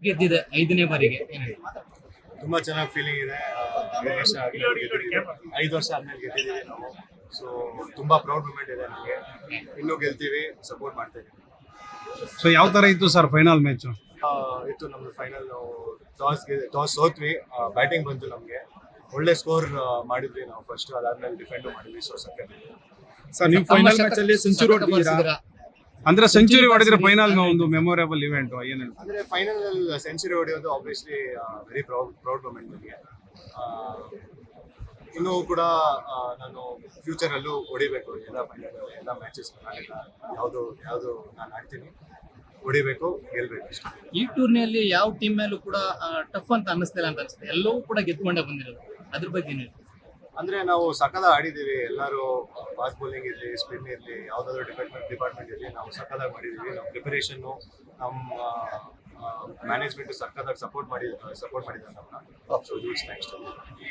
ಗೆದ್ದಿದೆ 5ನೇ ಬಾರಿಗೆ. ತುಂಬಾ ಚೆನ್ನಾಗಿ ಫೀಲಿಂಗ್ ಇದೆ. 5 ವರ್ಷ ಆದ್ಮೇಲೆ ಗೆದ್ದಿದ್ದೀವಿ ನಾವು. ಸೊ ತುಂಬಾ ಪ್ರೌಡ್ ಮೂಮೆಂಟ್ ಇದೆ ನಮಗೆ. ಇನ್ನೂ ಗೆಲ್ತೀವಿ, ಸಪೋರ್ಟ್ ಮಾಡ್ತೀವಿ. ಸೊ ಯಾವ ತರ ಇತ್ತು ಸರ್ ಫೈನಲ್ ಮ್ಯಾಚ್? ಇತ್ತು ನಮ್ದು ಫೈನಲ್. ಟಾಸ್ ಸೋತ್ವಿ, ಬ್ಯಾಟಿಂಗ್ ಬಂತು ನಮಗೆ. ಒಳ್ಳೆ ಸ್ಕೋರ್ ಮಾಡಿದ್ವಿ ನಾವು ಫಸ್ಟ್, ಅದಾದ್ಮೇಲೆ ಡಿಫೆಂಡ್ ಮಾಡಿದ್ವಿ. ಸೊ ಸೆಕೆಂಡ್ ಸರ್ ನೀವು ಫೈನಲ್ ಮ್ಯಾಚ್ ಅಲ್ಲಿ ಸೆಂಚುರಿ ಹೊಡೆದಿದ್ದೀರಾ, ಅಂದ್ರೆ ಸೆಂಚುರಿ ಹೊಡೆದ್ರೆ ಫೈನಲ್ ಒಂದು ಮೆಮೊರೇಬಲ್ ಇವೆಂಟ್ ಏನು? ಅಂದ್ರೆ ಫೈನಲ್ ಅಲ್ಲಿ ಸೆಂಚುರಿ ಹೊಡೆಯೋದು ಆಬ್ವಿಯಸ್ಲಿ ವೆರಿ ಪ್ರೌಡ್ ಮೂಮೆಂಟ್ ನನಗೆ. ಇನ್ನೂ ಕೂಡ ನಾನು ಫ್ಯೂಚರ್ ಅಲ್ಲೂ ಹೊಡಿಬೇಕು ಎಲ್ಲ ಫೈನಲ್, ಎಲ್ಲ ಮ್ಯಾಚಸ್ ಯಾವುದು ನಾನು ಆಡ್ತೀನಿ, ಹೊಡಿಬೇಕು, ಗೆಲ್ಬೇಕು ಅಷ್ಟೇ. ಈ ಟೂರ್ನಿಯಲ್ಲಿ ಯಾವ ಟೀಮ್ ಮೇಲೂ ಕೂಡ ಟಫ್ ಅಂತ ಅನ್ನಿಸ್ತಿಲ್ಲ ಅಂತ ಅನ್ಸುತ್ತೆ. ಎಲ್ಲವೂ ಕೂಡ ಗೆದ್ಕೊಂಡೇ ಬಂದಿರೋದು. ಅದ್ರ ಬಗ್ಗೆ ಏನು? ಅಂದ್ರೆ ನಾವು ಸಕದ ಆಡಿದೀವಿ ಎಲ್ಲರೂ. ಫಾಸ್ಟ್ ಬೌಲಿಂಗ್ ಇರಲಿ, ಸ್ಪಿನ್ ಇರಲಿ, ಯಾವ್ದಾದ್ರು ಡಿಪಾರ್ಟ್ಮೆಂಟ್ ಇರಲಿ, ನಾವು ಸಕದಾಗಿ ಮಾಡಿದೀವಿ. ನಮ್ಮ ಪ್ರಿಪರೇಷನ್, ನಮ್ಮ ಮ್ಯಾನೇಜ್ಮೆಂಟ್ ಸಕ್ಕದಾಗಿ ಸಪೋರ್ಟ್ ಮಾಡಿದ್ದಾರೆ ನಮ್ಮನ್ನ. So huge thanks to